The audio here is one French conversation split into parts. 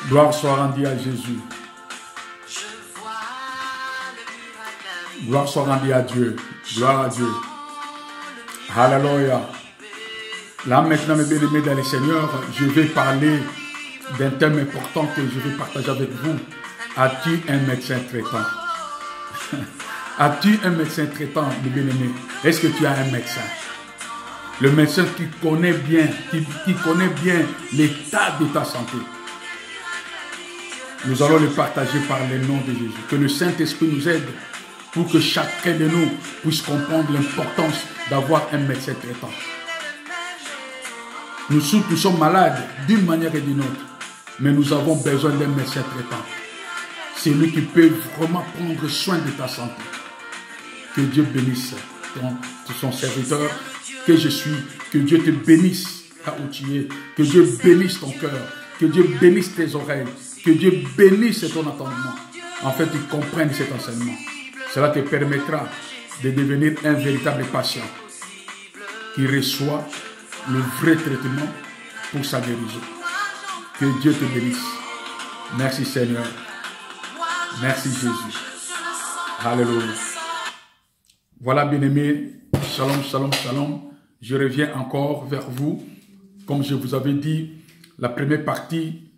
Gloire soit rendue à Jésus. Gloire soit rendue à Dieu. Gloire à Dieu. Alléluia. Là maintenant, mes bien-aimés dans le Seigneur, je vais parler d'un thème important que je vais partager avec vous. As-tu un médecin traitant? As-tu un médecin traitant, mes bien-aimés? Est-ce que tu as un médecin? Le médecin qui connaît bien, qui connaît bien l'état de ta santé. Nous allons le partager par le nom de Jésus. Que le Saint-Esprit nous aide pour que chacun de nous puisse comprendre l'importance d'avoir un médecin traitant. Nous sommes malades d'une manière et d'une autre, mais nous avons besoin d'un médecin traitant. C'est lui qui peut vraiment prendre soin de ta santé. Que Dieu bénisse son serviteur que je suis, que Dieu te bénisse là où tu es, que Dieu bénisse ton cœur, que Dieu bénisse tes oreilles, que Dieu bénisse ton entendement. En fait, tu comprennes cet enseignement. Cela te permettra de devenir un véritable patient qui reçoit le vrai traitement pour sa guérison. Que Dieu te bénisse. Merci Seigneur. Merci Jésus. Alléluia. Voilà bien-aimés. Shalom, shalom, shalom. Je reviens encore vers vous. Comme je vous avais dit, la première partie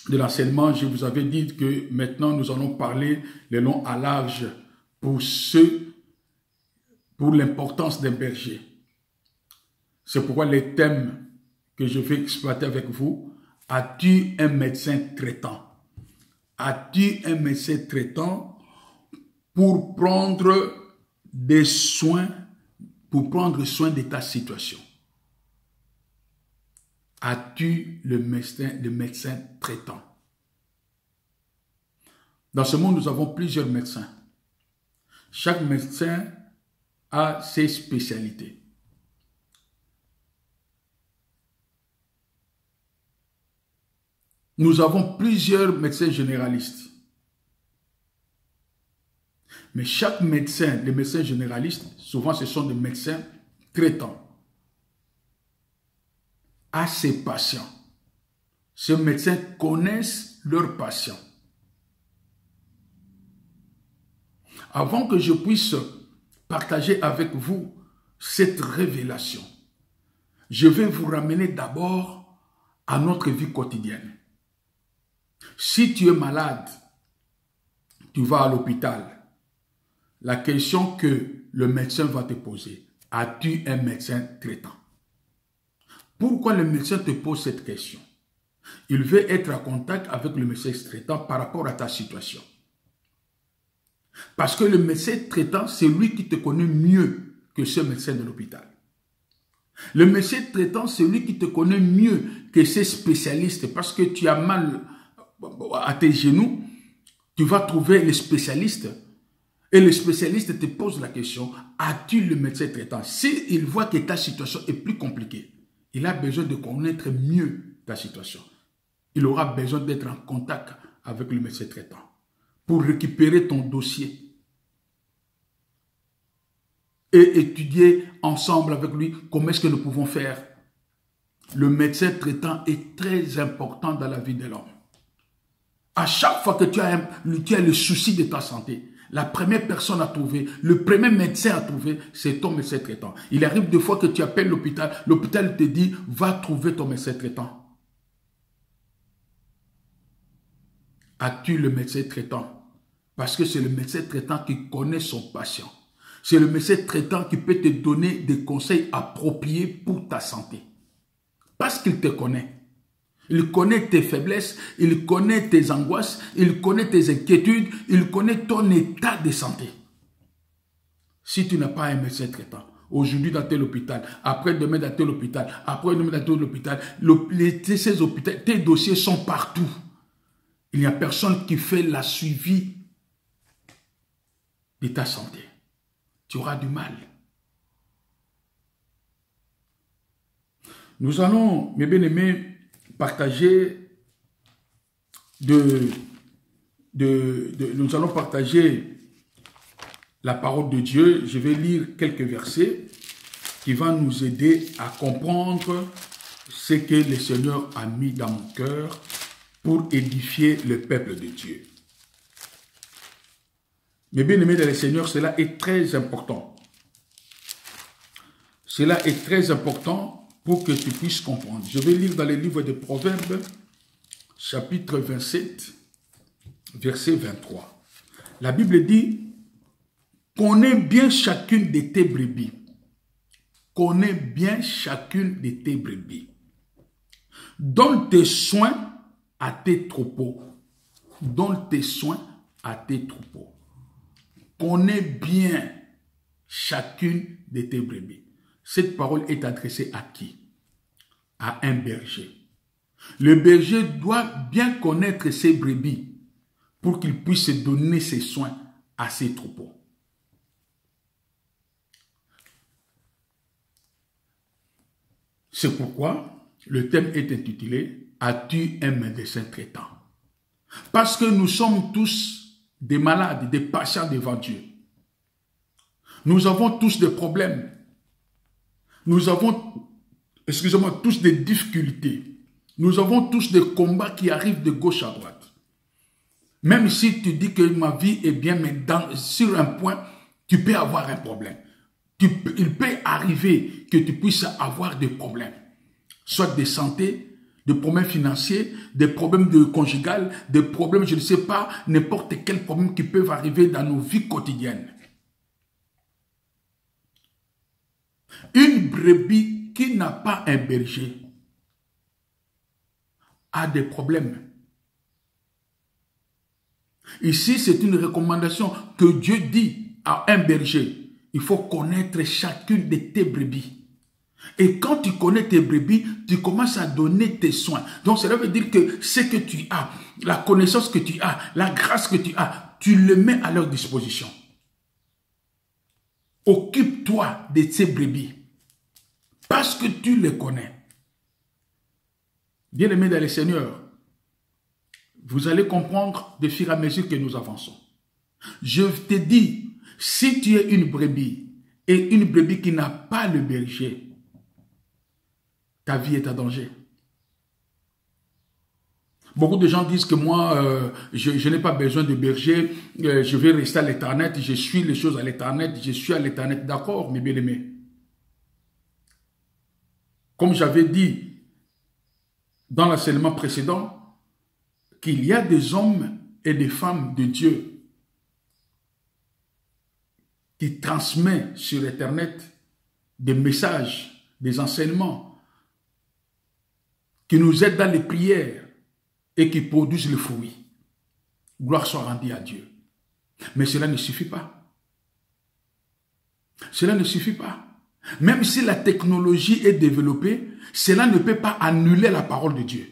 de l'enseignement, je vous avais dit que maintenant nous allons parler le long à large pour l'importance d'un berger. C'est pourquoi les thèmes que je vais exploiter avec vous, as-tu un médecin traitant? As-tu un médecin traitant pour prendre des soins, pour prendre soin de ta situation? As-tu le médecin traitant? Dans ce monde, nous avons plusieurs médecins. Chaque médecin a ses spécialités. Nous avons plusieurs médecins généralistes. Mais chaque médecin, les médecins généralistes, souvent ce sont des médecins traitants à ses patients. Ces médecins connaissent leurs patients. Avant que je puisse partager avec vous cette révélation, je vais vous ramener d'abord à notre vie quotidienne. Si tu es malade, tu vas à l'hôpital. La question que le médecin va te poser, as-tu un médecin traitant? Pourquoi le médecin te pose cette question? Il veut être en contact avec le médecin traitant par rapport à ta situation. Parce que le médecin traitant, c'est lui qui te connaît mieux que ce médecin de l'hôpital. Le médecin traitant, c'est lui qui te connaît mieux que ces spécialistes. Parce que tu as mal à tes genoux, tu vas trouver le spécialiste. Et le spécialiste te pose la question, as-tu le médecin traitant? S'il voit que ta situation est plus compliquée, il a besoin de connaître mieux ta situation. Il aura besoin d'être en contact avec le médecin traitant pour récupérer ton dossier et étudier ensemble avec lui comment est-ce que nous pouvons faire. Le médecin traitant est très important dans la vie de l'homme. À chaque fois que tu as le souci de ta santé, la première personne à trouver, le premier médecin à trouver, c'est ton médecin traitant. Il arrive des fois que tu appelles l'hôpital, l'hôpital te dit, va trouver ton médecin traitant. As-tu le médecin traitant? Parce que c'est le médecin traitant qui connaît son patient. C'est le médecin traitant qui peut te donner des conseils appropriés pour ta santé. Parce qu'il te connaît. Il connaît tes faiblesses, il connaît tes angoisses, il connaît tes inquiétudes, il connaît ton état de santé. Si tu n'as pas un médecin traitant, aujourd'hui dans tel hôpital, après-demain dans tel hôpital, après-demain dans tel hôpital, ces hôpitaux, tes dossiers sont partout. Il n'y a personne qui fait la suivi de ta santé. Tu auras du mal. Nous allons, mes bien-aimés, partager nous allons partager la parole de Dieu. Je vais lire quelques versets qui vont nous aider à comprendre ce que le Seigneur a mis dans mon cœur pour édifier le peuple de Dieu. Mes bien-aimés dans le Seigneur, cela est très important. Cela est très important pour que tu puisses comprendre. Je vais lire dans le livre de Proverbes, chapitre 27, verset 23. La Bible dit, « Connais bien chacune de tes brebis. Connais bien chacune de tes brebis. Donne tes soins à tes troupeaux. Donne tes soins à tes troupeaux. Connais bien chacune de tes brebis. » Cette parole est adressée à qui? À un berger. Le berger doit bien connaître ses brebis pour qu'il puisse donner ses soins à ses troupeaux. C'est pourquoi le thème est intitulé « As-tu un médecin traitant ?» Parce que nous sommes tous des malades, des patients devant Dieu. Nous avons tous des problèmes. Nous avons, excusez-moi, tous des difficultés. Nous avons tous des combats qui arrivent de gauche à droite. Même si tu dis que ma vie est bien, mais sur un point, tu peux avoir un problème. Il peut arriver que tu puisses avoir des problèmes. Soit de santé, des problèmes financiers, des problèmes de conjugal, des problèmes, je ne sais pas, n'importe quel problème qui peuvent arriver dans nos vies quotidiennes. Une brebis qui n'a pas un berger a des problèmes. Ici, c'est une recommandation que Dieu dit à un berger. Il faut connaître chacune de tes brebis. Et quand tu connais tes brebis, tu commences à donner tes soins. Donc, cela veut dire que ce que tu as, la connaissance que tu as, la grâce que tu as, tu le mets à leur disposition. Occupe-toi de ces brebis. Parce que tu les connais. Bien-aimés dans le Seigneur, vous allez comprendre de fur et à mesure que nous avançons. Je te dis, si tu es une brebis et une brebis qui n'a pas le berger, ta vie est en danger. Beaucoup de gens disent que moi, je n'ai pas besoin de berger, je vais rester à l'éternel, je suis les choses à l'éternel, je suis à l'éternel. D'accord, mes bien-aimés. Comme j'avais dit dans l'enseignement précédent, qu'il y a des hommes et des femmes de Dieu qui transmettent sur Internet des messages, des enseignements, qui nous aident dans les prières et qui produisent le fruit. Gloire soit rendue à Dieu. Mais cela ne suffit pas. Cela ne suffit pas. Même si la technologie est développée, cela ne peut pas annuler la parole de Dieu.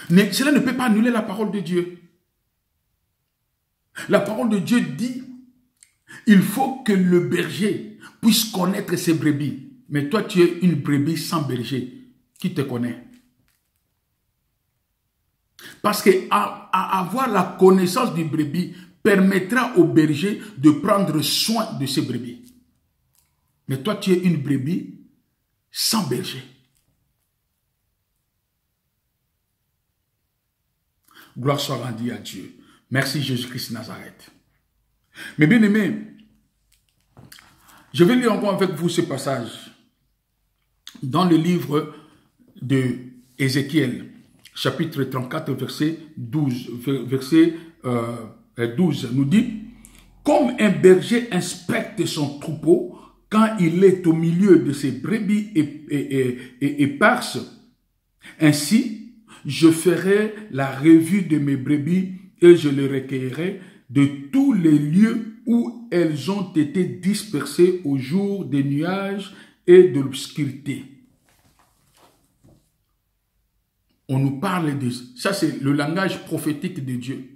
Mais cela ne peut pas annuler la parole de Dieu. La parole de Dieu dit, il faut que le berger puisse connaître ses brebis. Mais toi, tu es une brebis sans berger. Qui te connaît? Parce que avoir la connaissance du brebis permettra au berger de prendre soin de ses brebis. Mais toi, tu es une brebis sans berger. Gloire soit rendue à Dieu. Merci Jésus-Christ Nazareth. Mais bien aimés, je vais lire encore avec vous ce passage dans le livre de Ézéchiel, chapitre 34, verset 12. Verset 12 nous dit, « Comme un berger inspecte son troupeau quand il est au milieu de ses brebis éparses, ainsi je ferai la revue de mes brebis et je les recueillerai de tous les lieux où elles ont été dispersées au jour des nuages et de l'obscurité. » On nous parle de ça, c'est le langage prophétique de Dieu.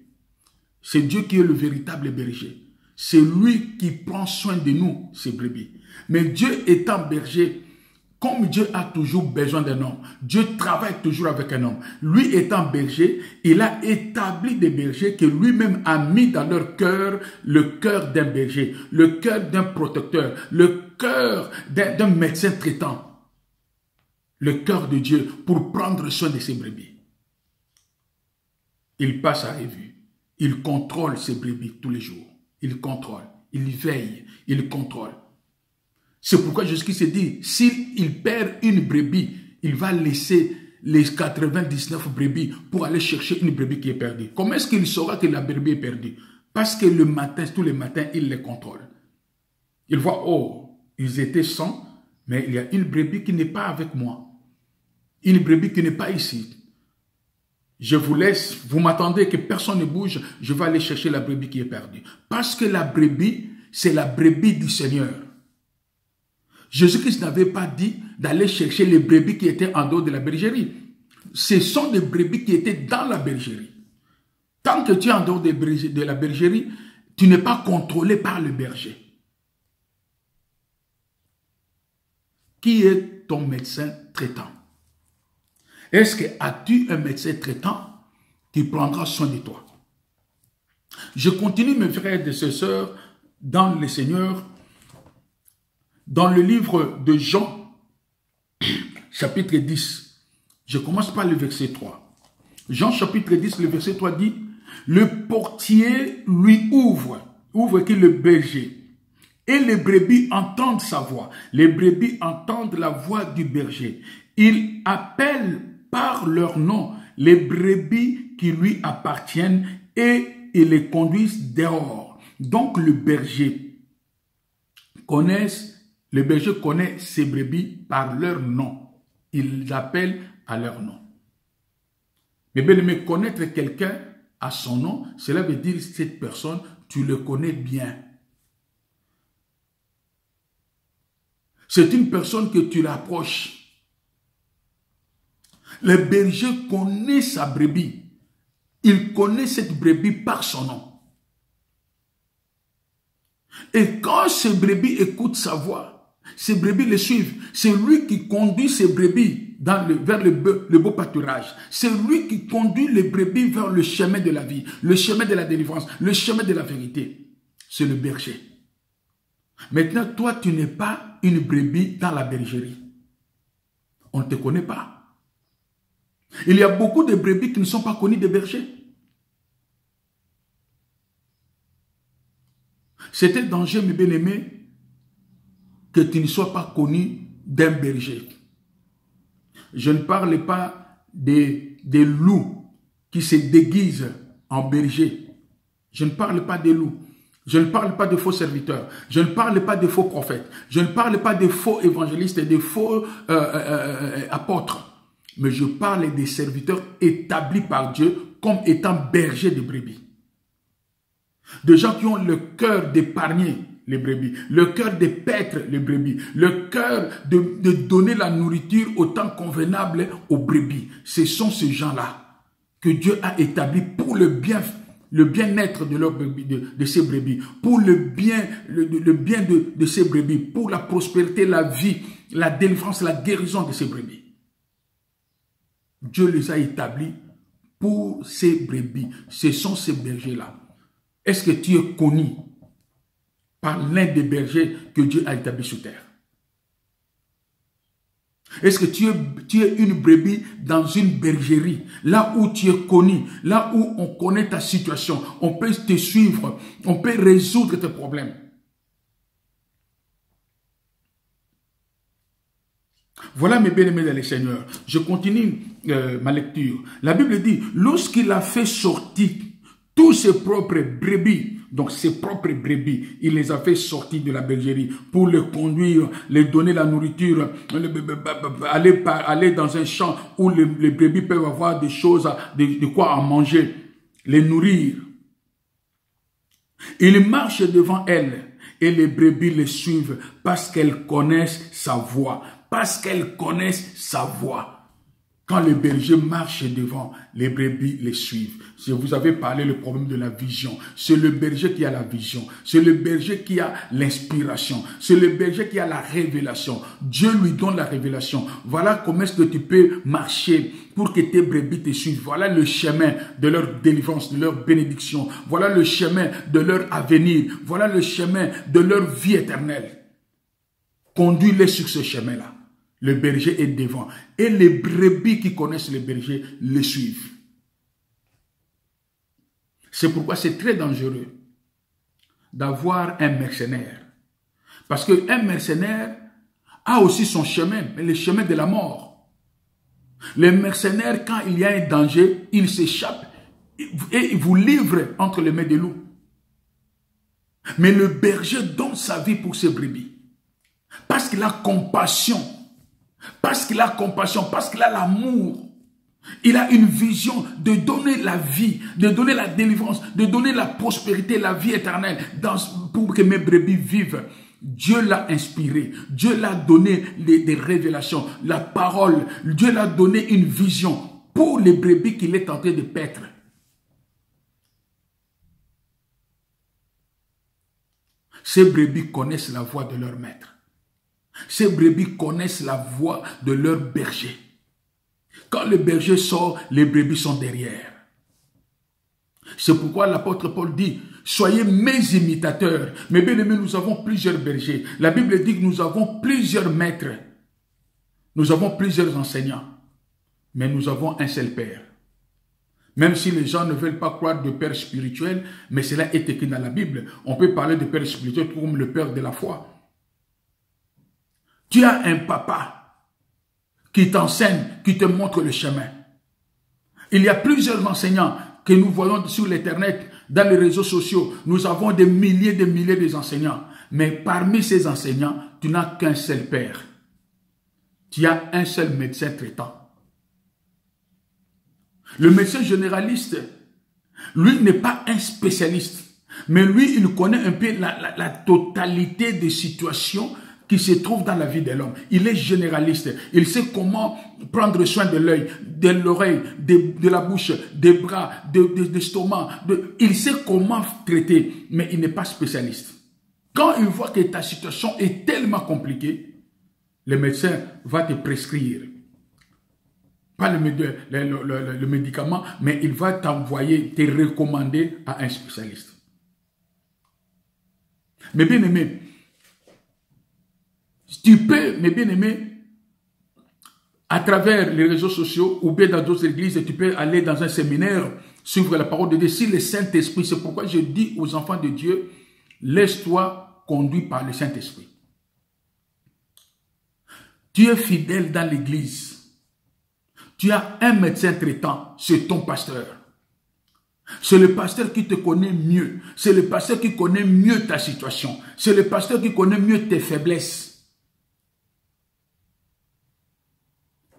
C'est Dieu qui est le véritable berger. C'est lui qui prend soin de nous, ces brebis. Mais Dieu étant berger, comme Dieu a toujours besoin d'un homme, Dieu travaille toujours avec un homme. Lui étant berger, il a établi des bergers que lui-même a mis dans leur cœur le cœur d'un berger, le cœur d'un protecteur, le cœur d'un médecin traitant. le cœur de Dieu pour prendre soin de ses brebis. Il passe à revue. Il contrôle ses brebis tous les jours. Il contrôle, il veille, il contrôle. C'est pourquoi Jésus s'est dit, s'il perd une brebis, il va laisser les 99 brebis pour aller chercher une brebis qui est perdue. Comment est-ce qu'il saura que la brebis est perdue? Parce que le matin, tous les matins, il les contrôle. Il voit, oh, ils étaient 100, mais il y a une brebis qui n'est pas avec moi. Une brebis qui n'est pas ici. Je vous laisse, vous m'attendez que personne ne bouge, je vais aller chercher la brebis qui est perdue. Parce que la brebis, c'est la brebis du Seigneur. Jésus-Christ n'avait pas dit d'aller chercher les brebis qui étaient en dehors de la bergerie. Ce sont des brebis qui étaient dans la bergerie. Tant que tu es en dehors de la bergerie, tu n'es pas contrôlé par le berger. Qui est ton médecin traitant? Est-ce que as-tu un médecin traitant qui prendra soin de toi? Je continue, mes frères et sœurs, dans le Seigneur, dans le livre de Jean, chapitre 10. Je commence par le verset 3. Jean, chapitre 10, le verset 3 dit, « Le portier lui ouvre qui le berger, et les brebis entendent sa voix. Les brebis entendent la voix du berger. Il appelle par leur nom les brebis qui lui appartiennent et il les conduisent dehors. » Donc le berger connaît ses brebis par leur nom. Il appelle à leur nom. Mais bien aimé, connaître quelqu'un à son nom, cela veut dire que cette personne, tu le connais bien. C'est une personne que tu rapproches. Le berger connaît sa brebis. Il connaît cette brebis par son nom. Et quand ces brebis écoutent sa voix, ces brebis le suivent. C'est lui qui conduit ces brebis vers le beau pâturage. C'est lui qui conduit les brebis vers le chemin de la vie, le chemin de la délivrance, le chemin de la vérité. C'est le berger. Maintenant, toi, tu n'es pas une brebis dans la bergerie. On ne te connaît pas. Il y a beaucoup de brebis qui ne sont pas connues des bergers. C'est un danger, mes bien-aimés, que tu ne sois pas connu d'un berger. Je ne parle pas des loups qui se déguisent en berger. Je ne parle pas des loups. Je ne parle pas de faux serviteurs. Je ne parle pas de faux prophètes. Je ne parle pas de faux évangélistes et de faux apôtres. Mais je parle des serviteurs établis par Dieu comme étant bergers de brebis. Des gens qui ont le cœur d'épargner les brebis, le cœur de paître les brebis, le cœur de donner la nourriture au temps convenable aux brebis. Ce sont ces gens-là que Dieu a établis pour le bien-être de ces brebis, pour le bien de ces brebis, pour la prospérité, la vie, la délivrance, la guérison de ces brebis. Dieu les a établis pour ces brebis. Ce sont ces bergers-là. Est-ce que tu es connu par l'un des bergers que Dieu a établi sur terre? Est-ce que tu es une brebis dans une bergerie, là où tu es connu, là où on connaît ta situation, on peut te suivre, on peut résoudre tes problèmes? Voilà mes bien-aimés dans le Seigneur. Je continue ma lecture. La Bible dit, lorsqu'il a fait sortir tous ses propres brebis, donc ses propres brebis, il les a fait sortir de la bergerie pour les conduire, les donner la nourriture, aller dans un champ où les brebis peuvent avoir des choses, de quoi à manger, les nourrir. Il marche devant elles et les brebis les suivent parce qu'elles connaissent sa voix. Parce qu'elles connaissent sa voix. Quand le berger marche devant, les brebis les suivent. Je vous avais parlé le problème de la vision. C'est le berger qui a la vision. C'est le berger qui a l'inspiration. C'est le berger qui a la révélation. Dieu lui donne la révélation. Voilà comment est-ce que tu peux marcher pour que tes brebis te suivent. Voilà le chemin de leur délivrance, de leur bénédiction. Voilà le chemin de leur avenir. Voilà le chemin de leur vie éternelle. Conduis-les sur ce chemin-là. Le berger est devant. Et les brebis qui connaissent le berger le suivent. C'est pourquoi c'est très dangereux d'avoir un mercenaire. Parce qu'un mercenaire a aussi son chemin, mais le chemin de la mort. Les mercenaires, quand il y a un danger, ils s'échappent et ils vous livrent entre les mains des loups. Mais le berger donne sa vie pour ses brebis. Parce qu'il a compassion. Parce qu'il a compassion, parce qu'il a l'amour. Il a une vision de donner la vie, de donner la délivrance, de donner la prospérité, la vie éternelle pour que mes brebis vivent. Dieu l'a inspiré, Dieu l'a donné des révélations, la parole, Dieu l'a donné une vision pour les brebis qu'il est en train de paître. Ces brebis connaissent la voix de leur maître. Ces brebis connaissent la voix de leur berger. Quand le berger sort, les brebis sont derrière. C'est pourquoi l'apôtre Paul dit, soyez mes imitateurs. Mais bien aimés, nous avons plusieurs bergers. La Bible dit que nous avons plusieurs maîtres. Nous avons plusieurs enseignants. Mais nous avons un seul Père. Même si les gens ne veulent pas croire de Père spirituel, mais cela est écrit dans la Bible. On peut parler de Père spirituel comme le Père de la foi. Tu as un papa qui t'enseigne, qui te montre le chemin. Il y a plusieurs enseignants que nous voyons sur l'internet, dans les réseaux sociaux. Nous avons des milliers d'enseignants. Mais parmi ces enseignants, tu n'as qu'un seul Père. Tu as un seul médecin traitant. Le médecin généraliste, lui n'est pas un spécialiste. Mais lui, il connaît un peu la totalité des situations qui se trouvent dans la vie de l'homme. Il est généraliste. Il sait comment prendre soin de l'œil, de l'oreille, de la bouche, des bras, de l'estomac. Il sait comment traiter, mais il n'est pas spécialiste. Quand il voit que ta situation est tellement compliquée, le médecin va te prescrire. Pas le médicament, mais il va t'envoyer, te recommander à un spécialiste. Mais bien aimé, tu peux, mes bien-aimés, à travers les réseaux sociaux ou bien dans d'autres églises, tu peux aller dans un séminaire, suivre la parole de Dieu. Si le Saint-Esprit, c'est pourquoi je dis aux enfants de Dieu, laisse-toi conduire par le Saint-Esprit. Tu es fidèle dans l'église. Tu as un médecin traitant, c'est ton pasteur. C'est le pasteur qui te connaît mieux. C'est le pasteur qui connaît mieux ta situation. C'est le pasteur qui connaît mieux tes faiblesses.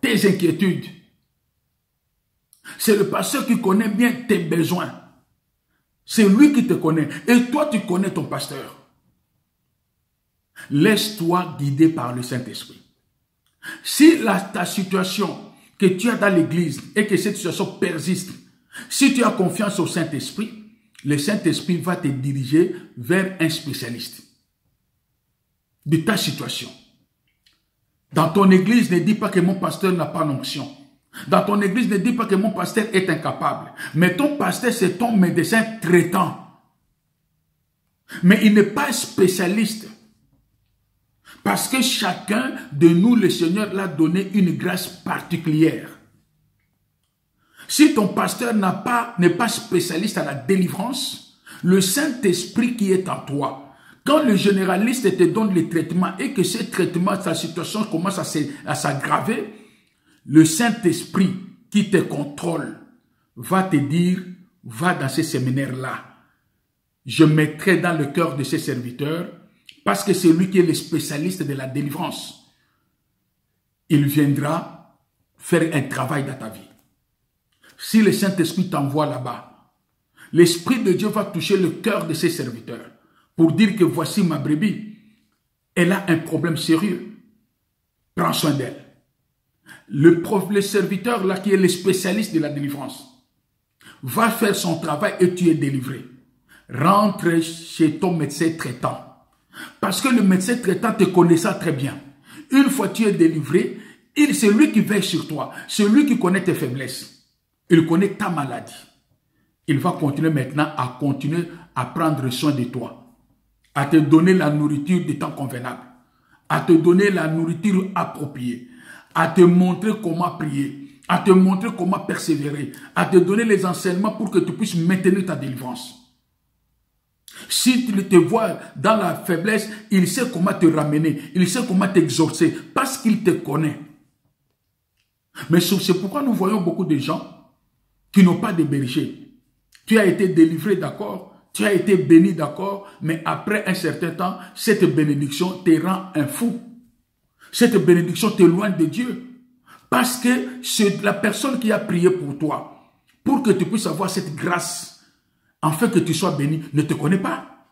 Tes inquiétudes. C'est le pasteur qui connaît bien tes besoins. C'est lui qui te connaît. Et toi, tu connais ton pasteur. Laisse-toi guider par le Saint-Esprit. Si ta situation que tu as dans l'église et que cette situation persiste, si tu as confiance au Saint-Esprit, le Saint-Esprit va te diriger vers un spécialiste de ta situation. Dans ton église, ne dis pas que mon pasteur n'a pas l'onction. Dans ton église, ne dis pas que mon pasteur est incapable. Mais ton pasteur, c'est ton médecin traitant. Mais il n'est pas spécialiste. Parce que chacun de nous, le Seigneur l'a donné une grâce particulière. Si ton pasteur n'est pas spécialiste à la délivrance, le Saint-Esprit qui est en toi, quand le généraliste te donne le traitement et que ce traitement, sa situation commence à s'aggraver, le Saint-Esprit qui te contrôle va te dire, va dans ce séminaire-là. Je mettrai dans le cœur de ses serviteurs, parce que c'est lui qui est le spécialiste de la délivrance. Il viendra faire un travail dans ta vie. Si le Saint-Esprit t'envoie là-bas, l'Esprit de Dieu va toucher le cœur de ses serviteurs pour dire que voici ma brebis. Elle a un problème sérieux. Prends soin d'elle. Le serviteur là qui est le spécialiste de la délivrance va faire son travail et tu es délivré. Rentre chez ton médecin traitant. Parce que le médecin traitant te connaît ça très bien. Une fois que tu es délivré, c'est lui qui veille sur toi. C'est lui qui connaît tes faiblesses. Il connaît ta maladie. Il va continuer maintenant à prendre soin de toi. À te donner la nourriture de temps convenable. À te donner la nourriture appropriée. à te montrer comment prier, à te montrer comment persévérer, à te donner les enseignements pour que tu puisses maintenir ta délivrance. Si tu te vois dans la faiblesse, il sait comment te ramener, il sait comment t'exaucer, parce qu'il te connaît. Mais c'est pourquoi nous voyons beaucoup de gens qui n'ont pas de berger. Tu as été délivré, d'accord, tu as été béni, d'accord, mais après un certain temps, cette bénédiction te rend un fou. Cette bénédiction t'éloigne de Dieu. Parce que c'est la personne qui a prié pour toi, pour que tu puisses avoir cette grâce, afin que tu sois béni, ne te connaît pas.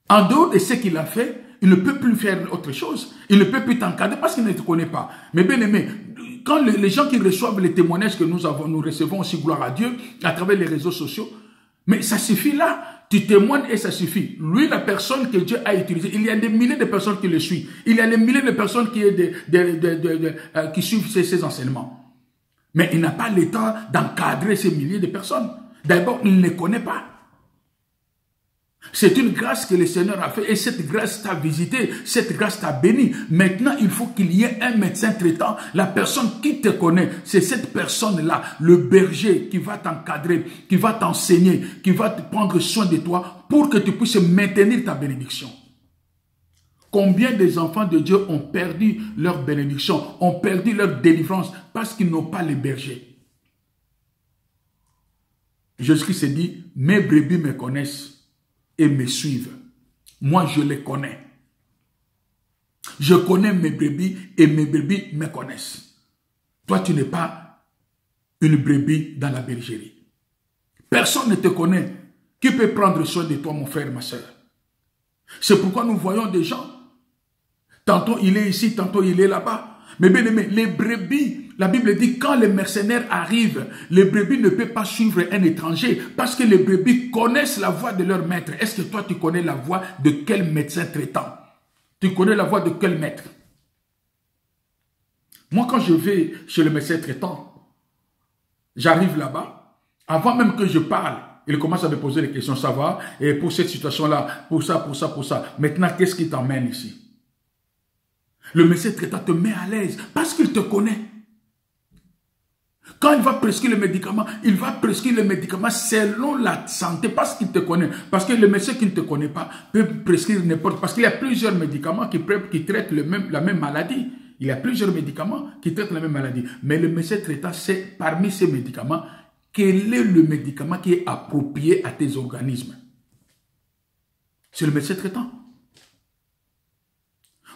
En dehors de ce qu'il a fait, il ne peut plus faire autre chose. Il ne peut plus t'encadrer parce qu'il ne te connaît pas. Mais bien aimé, quand les gens qui reçoivent les témoignages que nous recevons aussi, gloire à Dieu, à travers les réseaux sociaux, mais ça suffit là. Tu témoignes et ça suffit. Lui, la personne que Dieu a utilisée, il y a des milliers de personnes qui le suivent. Il y a des milliers de personnes qui suivent ses enseignements. Mais il n'a pas le temps d'encadrer ces milliers de personnes. D'abord, il ne les connaît pas. C'est une grâce que le Seigneur a fait et cette grâce t'a visité, cette grâce t'a béni. Maintenant, il faut qu'il y ait un médecin traitant. La personne qui te connaît, c'est cette personne-là, le berger qui va t'encadrer, qui va t'enseigner, qui va te prendre soin de toi pour que tu puisses maintenir ta bénédiction. Combien des enfants de Dieu ont perdu leur bénédiction, ont perdu leur délivrance parce qu'ils n'ont pas les bergers. Jésus-Christ s'est dit, mes brebis me connaissent et me suivent. Moi, je les connais. Je connais mes brebis et mes brebis me connaissent. Toi, tu n'es pas une brebis dans la bergerie. Personne ne te connaît. Qui peut prendre soin de toi, mon frère, ma soeur? C'est pourquoi nous voyons des gens. Tantôt il est ici, tantôt il est là-bas. Mais bien aimé, les brebis, la Bible dit, quand les mercenaires arrivent, les brebis ne peuvent pas suivre un étranger parce que les brebis connaissent la voix de leur maître. Est-ce que toi, tu connais la voix de quel médecin traitant? Tu connais la voix de quel maître? Moi, quand je vais chez le médecin traitant, j'arrive là-bas, avant même que je parle, il commence à me poser des questions, ça va? Et pour cette situation-là, pour ça, pour ça, pour ça. Maintenant, qu'est-ce qui t'emmène ici? Le médecin traitant te met à l'aise parce qu'il te connaît. Quand il va prescrire le médicament, il va prescrire le médicament selon la santé parce qu'il te connaît. Parce que le médecin qui ne te connaît pas peut prescrire n'importe. Parce qu'il y a plusieurs médicaments qui traitent la même maladie. Il y a plusieurs médicaments qui traitent la même maladie. Mais le médecin traitant sait parmi ces médicaments quel est le médicament qui est approprié à tes organismes. C'est le médecin traitant.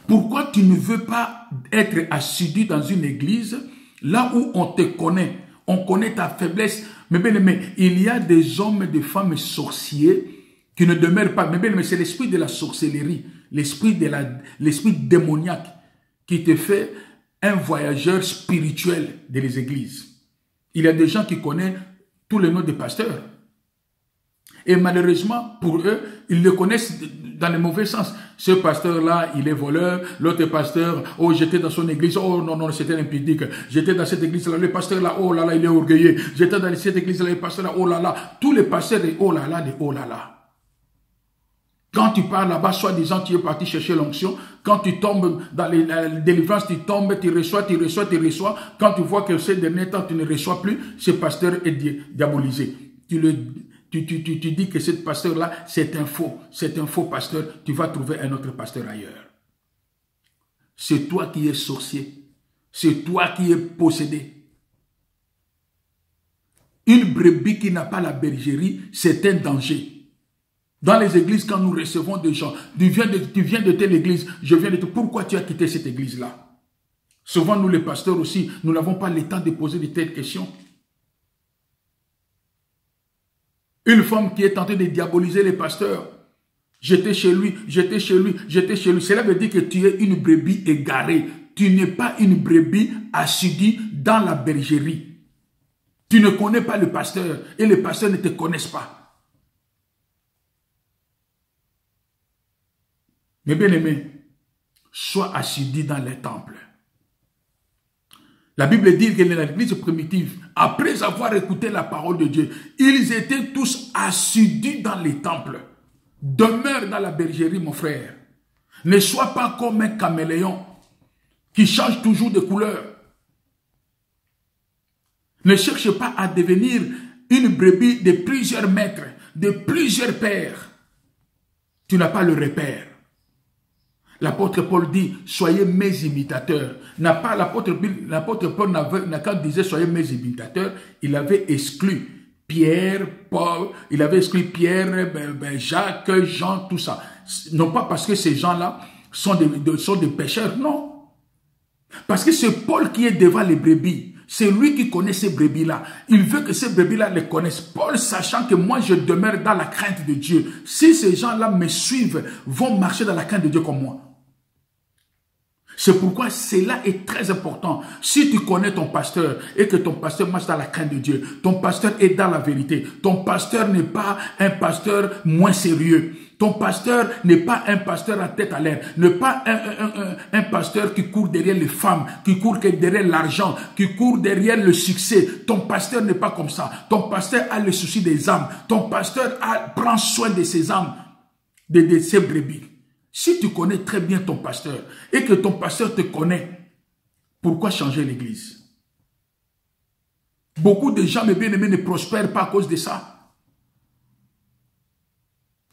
Pourquoi tu ne veux pas être assidu dans une église là où on te connaît, on connaît ta faiblesse? Mais bien aimé, il y a des hommes et des femmes sorciers qui ne demeurent pas. Mais bien aimé, c'est l'esprit de la sorcellerie, l'esprit démoniaque qui te fait un voyageur spirituel des églises. Il y a des gens qui connaissent tous les noms des pasteurs. Et malheureusement, pour eux, ils le connaissent dans le mauvais sens. Ce pasteur-là, il est voleur. L'autre pasteur, oh, j'étais dans son église. Oh, non, non, c'était impudique. J'étais dans cette église-là. Le pasteur-là, oh là là, il est orgueilleux. J'étais dans cette église-là. Le pasteur-là, oh là là. Tous les pasteurs, des oh là là, des oh là là. Quand tu pars là-bas, soi-disant, tu es parti chercher l'onction. Quand tu tombes dans la délivrance, tu tombes, tu reçois, tu reçois, tu reçois. Quand tu vois que ces derniers temps, tu ne reçois plus, ce pasteur est diabolisé. Tu dis que ce pasteur-là, c'est un faux pasteur, tu vas trouver un autre pasteur ailleurs. C'est toi qui es sorcier, c'est toi qui es possédé. Une brebis qui n'a pas la bergerie, c'est un danger. Dans les églises, quand nous recevons des gens, tu viens de telle église, je viens de te... Pourquoi tu as quitté cette église-là? Souvent, nous les pasteurs aussi, nous n'avons pas le temps de poser de telles questions. Une femme qui est tentée de diaboliser les pasteurs. J'étais chez lui, j'étais chez lui, j'étais chez lui. Cela veut dire que tu es une brebis égarée. Tu n'es pas une brebis assidue dans la bergerie. Tu ne connais pas le pasteur et les pasteurs ne te connaissent pas. Mais bien aimé, sois assidu dans les temples. La Bible dit que dans l'église primitive, après avoir écouté la parole de Dieu, ils étaient tous assidus dans les temples. Demeure dans la bergerie, mon frère. Ne sois pas comme un caméléon qui change toujours de couleur. Ne cherche pas à devenir une brebis de plusieurs maîtres, de plusieurs pères. Tu n'as pas le repère. L'apôtre Paul dit, soyez mes imitateurs. L'apôtre Paul quand il disait soyez mes imitateurs, il avait exclu Pierre, Paul, il avait exclu Pierre, Jacques, Jean, tout ça. Non pas parce que ces gens-là sont des pécheurs, non. Parce que c'est Paul qui est devant les brebis. C'est lui qui connaît ces brebis-là. Il veut que ces brebis-là les connaissent. Paul, sachant que moi, je demeure dans la crainte de Dieu. Si ces gens-là me suivent, vont marcher dans la crainte de Dieu comme moi. C'est pourquoi cela est très important. Si tu connais ton pasteur et que ton pasteur marche dans la crainte de Dieu, ton pasteur est dans la vérité, ton pasteur n'est pas un pasteur moins sérieux, ton pasteur n'est pas un pasteur à tête à l'air, n'est pas un pasteur qui court derrière les femmes, qui court derrière l'argent, qui court derrière le succès. Ton pasteur n'est pas comme ça. Ton pasteur a le souci des âmes. Ton pasteur prend soin de ses âmes, de ses brebis. Si tu connais très bien ton pasteur et que ton pasteur te connaît, pourquoi changer l'église? Beaucoup de gens, mes bien-aimés, ne prospèrent pas à cause de ça.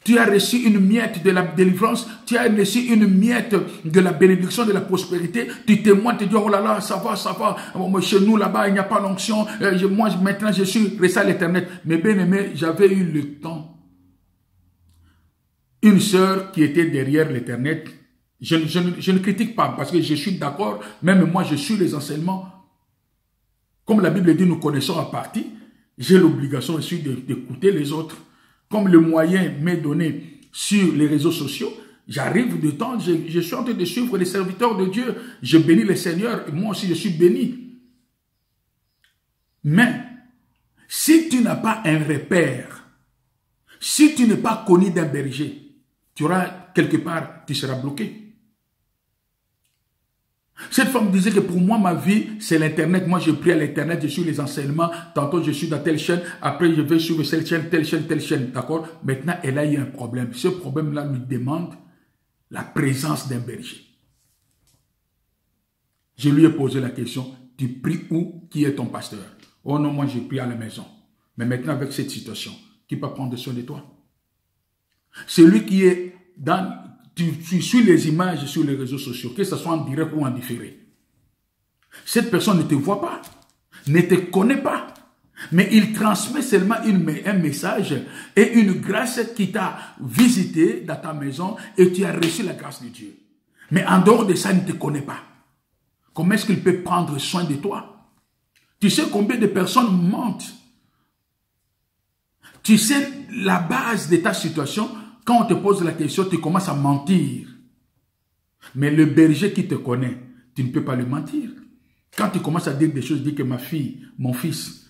Tu as reçu une miette de la délivrance, tu as reçu une miette de la bénédiction, de la prospérité, tu témoignes, tu dis, oh là là, ça va, chez nous là-bas, il n'y a pas l'onction, moi maintenant je suis resté à l'éternel. Mais bien aimé, j'avais eu le temps. Une sœur qui était derrière l'éternel, je ne critique pas parce que je suis d'accord, même moi je suis les enseignements. Comme la Bible dit, nous connaissons à partie, j'ai l'obligation aussi d'écouter les autres. Comme le moyen m'est donné sur les réseaux sociaux, j'arrive de temps, je suis en train de suivre les serviteurs de Dieu. Je bénis le Seigneur et moi aussi je suis béni. Mais, si tu n'as pas un repère, si tu n'es pas connu d'un berger, tu auras quelque part, tu seras bloqué. Cette femme disait que pour moi, ma vie, c'est l'Internet. Moi, je prie à l'Internet, je suis les enseignements. Tantôt, je suis dans telle chaîne. Après, je vais suivre telle chaîne. D'accord? Maintenant, elle a eu un problème. Ce problème-là lui demande la présence d'un berger. Je lui ai posé la question, tu pries où? Qui est ton pasteur? Oh non, moi, je prie à la maison. Mais maintenant, avec cette situation, qui peut prendre soin de toi? Celui qui est dans... Tu suis les images sur les réseaux sociaux, que ce soit en direct ou en différé. Cette personne ne te voit pas, ne te connaît pas, mais il transmet seulement un message et une grâce qui t'a visité dans ta maison et tu as reçu la grâce de Dieu. Mais en dehors de ça, il ne te connaît pas. Comment est-ce qu'il peut prendre soin de toi? Tu sais combien de personnes mentent? Tu sais la base de ta situation. Quand on te pose la question, tu commences à mentir. Mais le berger qui te connaît, tu ne peux pas le mentir. Quand tu commences à dire des choses, dis que ma fille, mon fils,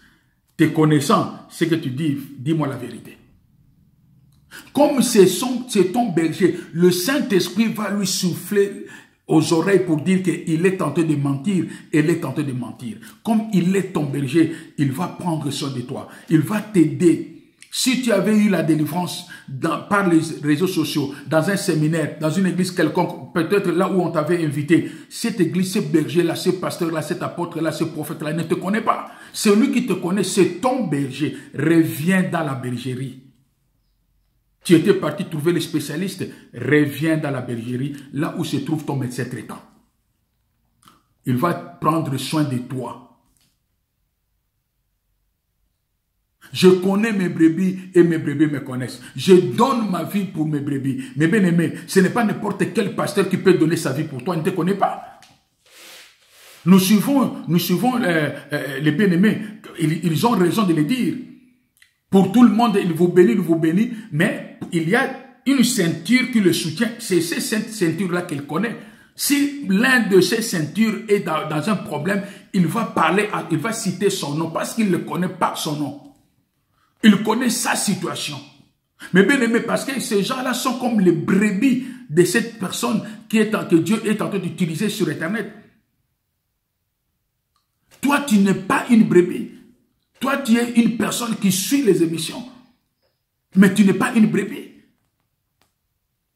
te connaissant, ce que tu dis, dis-moi la vérité. Comme c'est ton berger, le Saint-Esprit va lui souffler aux oreilles pour dire qu'il est tenté de mentir, elle est tentée de mentir. Comme il est ton berger, il va prendre soin de toi. Il va t'aider. Si tu avais eu la délivrance par les réseaux sociaux, dans un séminaire, dans une église quelconque, peut-être là où on t'avait invité, cette église, ce berger-là, ce pasteur-là, cet apôtre-là, ce prophète-là ne te connaît pas. Celui qui te connaît, c'est ton berger. Reviens dans la bergerie. Tu étais parti trouver les spécialistes, reviens dans la bergerie, là où se trouve ton médecin traitant. Il va prendre soin de toi. Je connais mes brebis et mes brebis me connaissent. Je donne ma vie pour mes brebis. Mais bien aimé, ce n'est pas n'importe quel pasteur qui peut donner sa vie pour toi. Il ne te connaît pas. Nous suivons les bien-aimés. Ils ont raison de le dire. Pour tout le monde, il vous bénit, mais il y a une ceinture qui le soutient. C'est cette ceinture-là qu'il connaît. Si l'un de ces ceintures est dans un problème, il va il va citer son nom parce qu'il ne le connaît pas son nom. Il connaît sa situation. Mais bien aimé, parce que ces gens-là sont comme les brebis de cette personne que Dieu est en train d'utiliser sur Internet. Toi, tu n'es pas une brebis. Toi, tu es une personne qui suit les émissions. Mais tu n'es pas une brebis.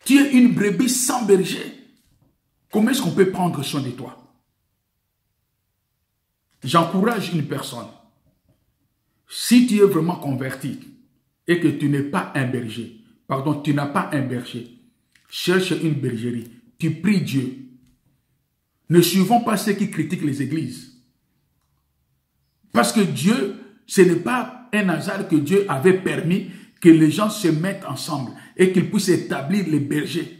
Tu es une brebis sans berger. Comment est-ce qu'on peut prendre soin de toi? J'encourage une personne. Si tu es vraiment converti et que tu n'es pas un berger, pardon, tu n'as pas un berger, cherche une bergerie, tu pries Dieu. Ne suivons pas ceux qui critiquent les églises. Parce que Dieu, ce n'est pas un hasard que Dieu avait permis que les gens se mettent ensemble et qu'ils puissent établir les bergers.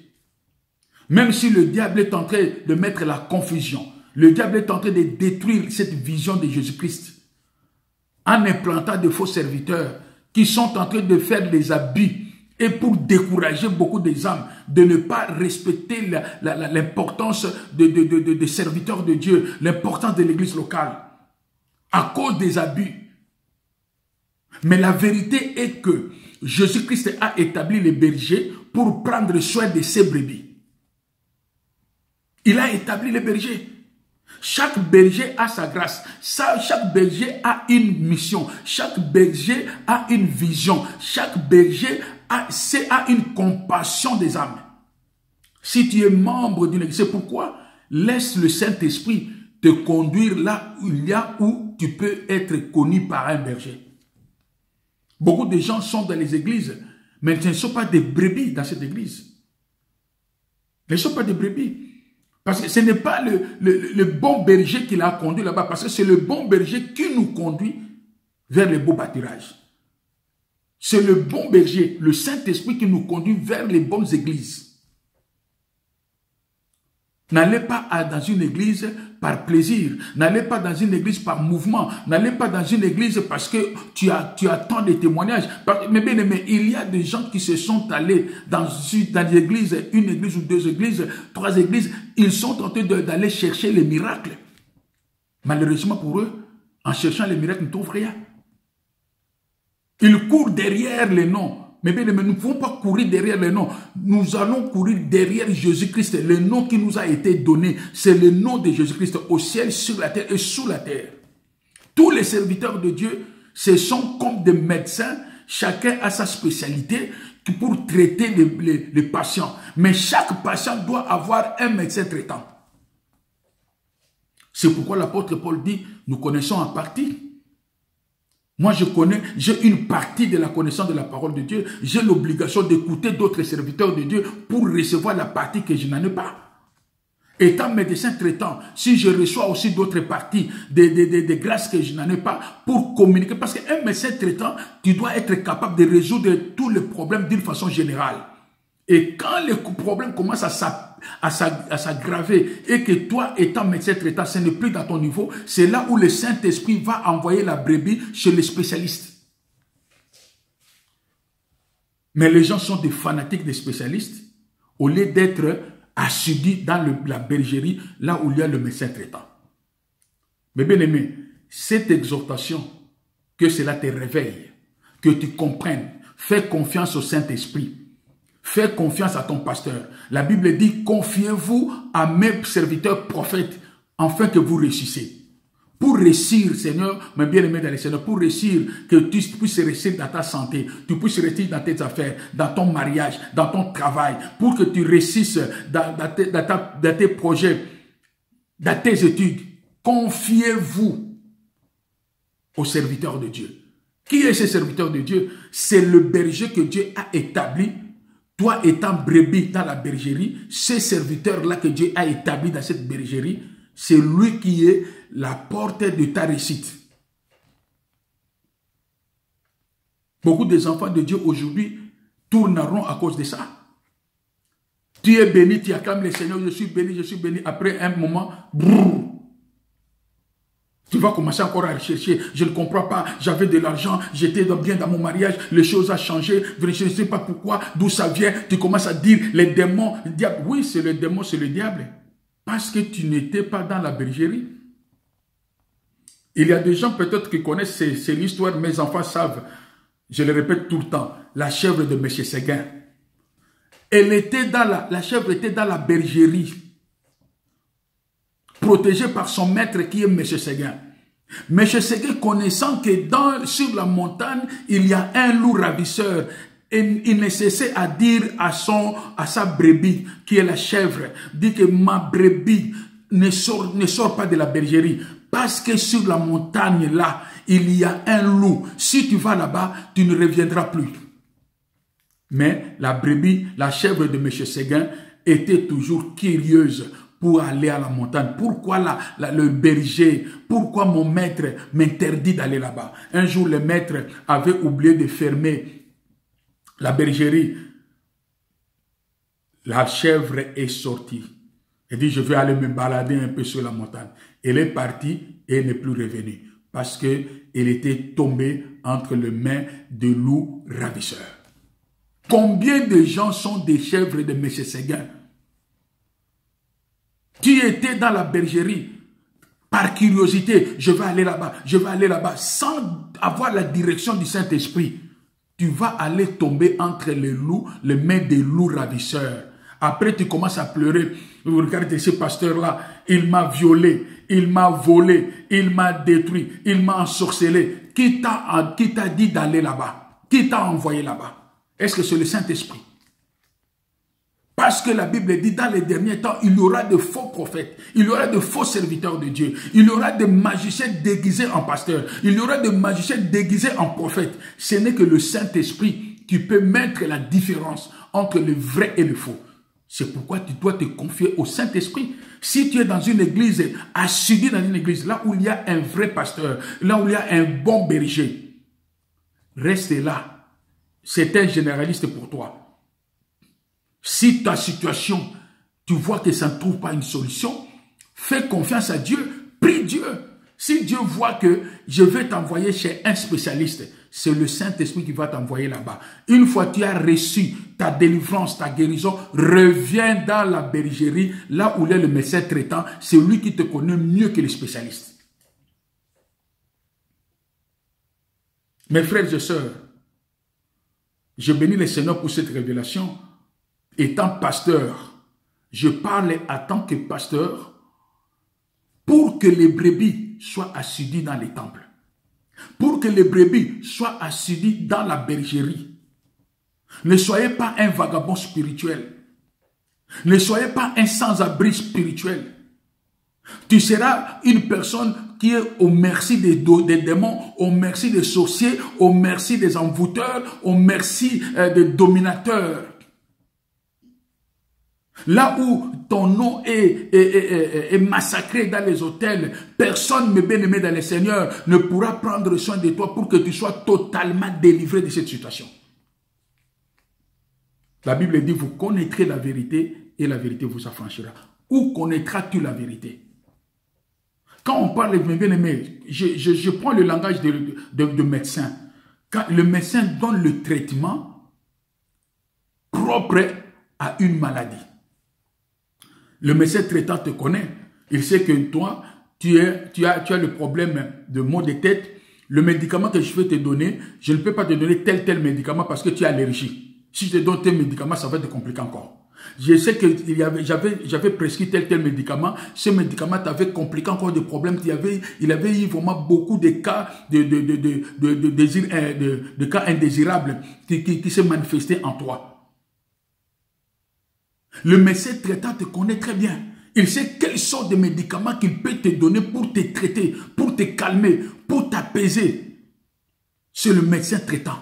Même si le diable est en train de mettre la confusion, le diable est en train de détruire cette vision de Jésus-Christ en implantant de faux serviteurs qui sont en train de faire des abus et pour décourager beaucoup des âmes de ne pas respecter l'importance des serviteurs de Dieu, l'importance de l'église locale à cause des abus. Mais la vérité est que Jésus-Christ a établi les bergers pour prendre soin de ses brebis. Il a établi les bergers. Chaque berger a sa grâce. Chaque berger a une mission. Chaque berger a une vision. Chaque berger a une compassion des âmes. Si tu es membre d'une église, c'est pourquoi laisse le Saint-Esprit te conduire là où tu peux être connu par un berger. Beaucoup de gens sont dans les églises, mais ce ne sont pas des brebis dans cette église. Ils ne sont pas des brebis. Parce que ce n'est pas le bon berger qui l'a conduit là-bas, parce que c'est le bon berger qui nous conduit vers les beaux pâturages. C'est le bon berger, le Saint-Esprit qui nous conduit vers les bonnes églises. N'allez pas dans une église par plaisir. N'allez pas dans une église par mouvement. N'allez pas dans une église parce que tu attends des témoignages. Mais bien aimé, il y a des gens qui se sont allés dans l'église, une église ou deux églises, trois églises. Ils sont en train d'aller chercher les miracles. Malheureusement pour eux, en cherchant les miracles, ils ne trouvent rien. Ils courent derrière les noms. Mais bien, nous ne pouvons pas courir derrière les noms. Nous allons courir derrière Jésus-Christ. Le nom qui nous a été donné, c'est le nom de Jésus-Christ au ciel, sur la terre et sous la terre. Tous les serviteurs de Dieu, ce sont comme des médecins. Chacun a sa spécialité pour traiter les patients. Mais chaque patient doit avoir un médecin traitant. C'est pourquoi l'apôtre Paul dit, nous connaissons en partie. Moi, j'ai une partie de la connaissance de la parole de Dieu. J'ai l'obligation d'écouter d'autres serviteurs de Dieu pour recevoir la partie que je n'en ai pas. Étant médecin traitant, si je reçois aussi d'autres parties, des grâces que je n'en ai pas, pour communiquer. Parce qu'un médecin traitant, tu dois être capable de résoudre tous les problèmes d'une façon générale. Et quand les problèmes commencent à s'aggraver et que toi, étant médecin traitant, ce n'est plus dans ton niveau, c'est là où le Saint-Esprit va envoyer la brebis chez les spécialistes. Mais les gens sont des fanatiques des spécialistes au lieu d'être assidus dans la bergerie, là où il y a le médecin traitant. Mais bien aimé, cette exhortation, que cela te réveille, que tu comprennes, fais confiance au Saint-Esprit. Fais confiance à ton pasteur. La Bible dit, confiez-vous à mes serviteurs prophètes, afin que vous réussissiez. Pour réussir, Seigneur, mes bien-aimés dans le Seigneur, pour réussir, que tu puisses réussir dans ta santé, tu puisses réussir dans tes affaires, dans ton mariage, dans ton travail, pour que tu réussisses dans tes projets, dans tes études. Confiez-vous aux serviteurs de Dieu. Qui est ce serviteur de Dieu? C'est le berger que Dieu a établi. Toi étant brebis dans la bergerie, ce serviteur-là que Dieu a établi dans cette bergerie, c'est lui qui est la porte de ta réussite. Beaucoup des enfants de Dieu aujourd'hui tourneront à cause de ça. Tu es béni, tu acclames le Seigneur, je suis béni, je suis béni. Après un moment, brrr, tu vas commencer encore à rechercher. Je ne comprends pas. J'avais de l'argent. J'étais bien dans mon mariage. Les choses ont changé. Je ne sais pas pourquoi. D'où ça vient. Tu commences à dire les démons. Le diable. Oui, c'est le démon, c'est le diable. Parce que tu n'étais pas dans la bergerie. Il y a des gens peut-être qui connaissent c'est l'histoire. Mes enfants savent. Je le répète tout le temps. La chèvre de M. Séguin. Elle était dans la chèvre était dans la bergerie. Protégé par son maître qui est M. Séguin. M. Séguin, connaissant que sur la montagne, il y a un loup ravisseur, et il ne cessait à dire à sa brebis, qui est la chèvre, dit que ma brebis ne sort pas de la bergerie. Parce que sur la montagne là, il y a un loup. Si tu vas là-bas, tu ne reviendras plus. Mais la brebis, la chèvre de M. Séguin était toujours curieuse pour aller à la montagne. Pourquoi le berger, pourquoi mon maître m'interdit d'aller là-bas? Un jour, le maître avait oublié de fermer la bergerie. La chèvre est sortie. Elle dit, je vais aller me balader un peu sur la montagne. Elle est partie et n'est plus revenue. Parce qu'elle était tombée entre les mains de loups ravisseurs. Combien de gens sont des chèvres de M. Séguin? Tu étais dans la bergerie par curiosité, je vais aller là-bas, je vais aller là-bas, sans avoir la direction du Saint-Esprit. Tu vas aller tomber entre les loups, les mains des loups ravisseurs. Après, tu commences à pleurer. Vous regardez ce pasteur-là, il m'a violé, il m'a volé, il m'a détruit, il m'a ensorcelé. Qui t'a dit d'aller là-bas? Qui t'a envoyé là-bas? Est-ce que c'est le Saint-Esprit? Parce que la Bible dit, dans les derniers temps, il y aura de faux prophètes, il y aura de faux serviteurs de Dieu, il y aura des magiciens déguisés en pasteurs, il y aura des magiciens déguisés en prophètes. Ce n'est que le Saint-Esprit qui peut mettre la différence entre le vrai et le faux. C'est pourquoi tu dois te confier au Saint-Esprit. Si tu es dans une église, assidu dans une église, là où il y a un vrai pasteur, là où il y a un bon berger, reste là. C'est un généraliste pour toi. Si ta situation, tu vois que ça ne trouve pas une solution, fais confiance à Dieu, prie Dieu. Si Dieu voit que je vais t'envoyer chez un spécialiste, c'est le Saint-Esprit qui va t'envoyer là-bas. Une fois que tu as reçu ta délivrance, ta guérison, reviens dans la bergerie, là où il est le médecin traitant, c'est lui qui te connaît mieux que les spécialistes. Mes frères et sœurs, je bénis le Seigneur pour cette révélation. Étant pasteur, je parle en tant que pasteur pour que les brebis soient assidues dans les temples. Pour que les brebis soient assidues dans la bergerie. Ne soyez pas un vagabond spirituel. Ne soyez pas un sans-abri spirituel. Tu seras une personne qui est au merci des démons, au merci des sorciers, au merci des envoûteurs, au merci des dominateurs. Là où ton nom est massacré dans les hôtels, personne, mes bien-aimés dans le Seigneur, ne pourra prendre soin de toi pour que tu sois totalement délivré de cette situation. La Bible dit, vous connaîtrez la vérité et la vérité vous affranchira. Où connaîtras-tu la vérité? Quand on parle de mes bien-aimés, je prends le langage de médecin. Quand le médecin donne le traitement propre à une maladie. Le médecin traitant te connaît. Il sait que toi, tu as le problème de maux de tête. Le médicament que je vais te donner, je ne peux pas te donner tel médicament parce que tu es allergique. Si je te donne tel médicament, ça va te compliquer encore. Je sais que j'avais prescrit tel médicament. Ce médicament t'avait compliqué encore des problèmes. Il avait eu vraiment beaucoup de cas de cas indésirables qui se manifestaient en toi. Le médecin traitant te connaît très bien. Il sait quels sont les médicaments qu'il peut te donner pour te traiter, pour te calmer, pour t'apaiser. C'est le médecin traitant.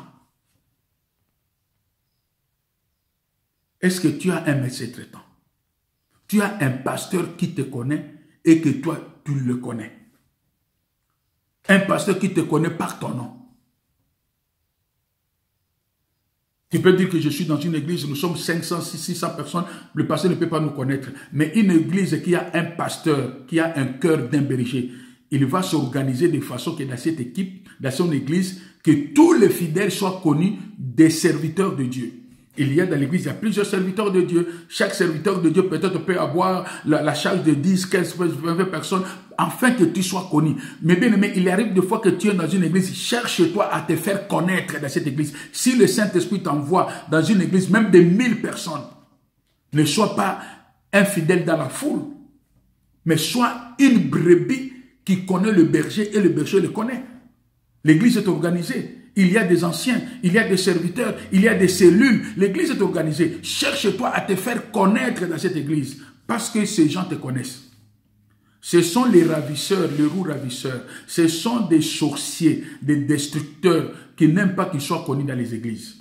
Est-ce que tu as un médecin traitant? Tu as un pasteur qui te connaît et que toi, tu le connais. Un pasteur qui te connaît par ton nom. Tu peux dire que je suis dans une église, nous sommes 500, 600 personnes, le pasteur ne peut pas nous connaître. Mais une église qui a un pasteur, qui a un cœur d'un berger, il va s'organiser de façon que dans cette équipe, dans son église, que tous les fidèles soient connus des serviteurs de Dieu. Il y a dans l'église, il y a plusieurs serviteurs de Dieu. Chaque serviteur de Dieu peut-être peut avoir la charge de 10, 15, 20 personnes, afin que tu sois connu. Mais bien aimé, il arrive des fois que tu es dans une église, cherche-toi à te faire connaître dans cette église. Si le Saint-Esprit t'envoie dans une église, même de 1000 personnes, ne sois pas infidèle dans la foule, mais sois une brebis qui connaît le berger et le berger le connaît. L'église est organisée. Il y a des anciens, il y a des serviteurs, il y a des cellules. L'église est organisée. Cherche-toi à te faire connaître dans cette église parce que ces gens te connaissent. Ce sont les ravisseurs, les roues ravisseurs. Ce sont des sorciers, des destructeurs qui n'aiment pas qu'ils soient connus dans les églises.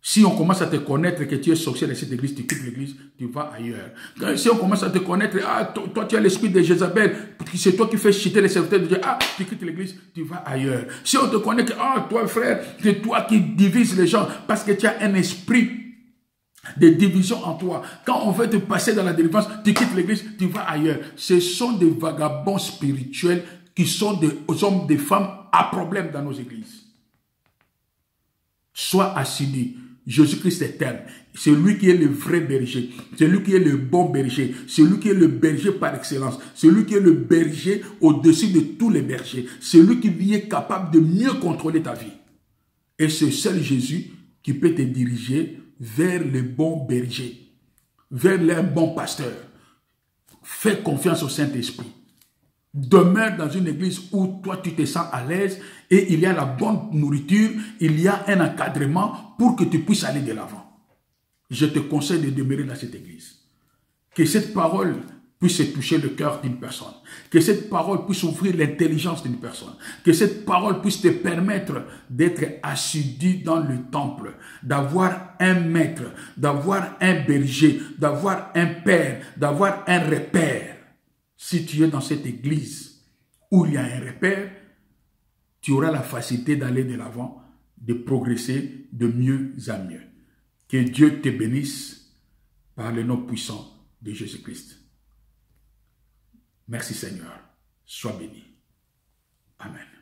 Si on commence à te connaître que tu es sorcier de cette église, tu quittes l'église, tu vas ailleurs. Si on commence à te connaître, ah, toi tu as l'esprit de Jézabel, c'est toi qui fais chuter les serviteurs de Dieu, ah, tu quittes l'église, tu vas ailleurs. Si on te connaît que, ah, toi frère, c'est toi qui divises les gens parce que tu as un esprit de division en toi. Quand on veut te passer dans la délivrance, tu quittes l'église, tu vas ailleurs. Ce sont des vagabonds spirituels qui sont des hommes, des femmes à problème dans nos églises. Sois assidu. Jésus-Christ est tel. C'est lui qui est le vrai berger. C'est lui qui est le bon berger. C'est lui qui est le berger par excellence. C'est lui qui est le berger au-dessus de tous les bergers. C'est lui qui est capable de mieux contrôler ta vie. Et c'est seul Jésus qui peut te diriger vers le bon berger, vers le bon pasteur. Fais confiance au Saint-Esprit. Demeure dans une église où toi tu te sens à l'aise et il y a la bonne nourriture, il y a un encadrement pour que tu puisses aller de l'avant. Je te conseille de demeurer dans cette église. Que cette parole puisse toucher le cœur d'une personne. Que cette parole puisse ouvrir l'intelligence d'une personne. Que cette parole puisse te permettre d'être assidu dans le temple, d'avoir un maître, d'avoir un berger, d'avoir un père, d'avoir un repère. Si tu es dans cette église où il y a un repère, tu auras la facilité d'aller de l'avant, de progresser de mieux en mieux. Que Dieu te bénisse par le nom puissant de Jésus-Christ. Merci Seigneur. Sois béni. Amen.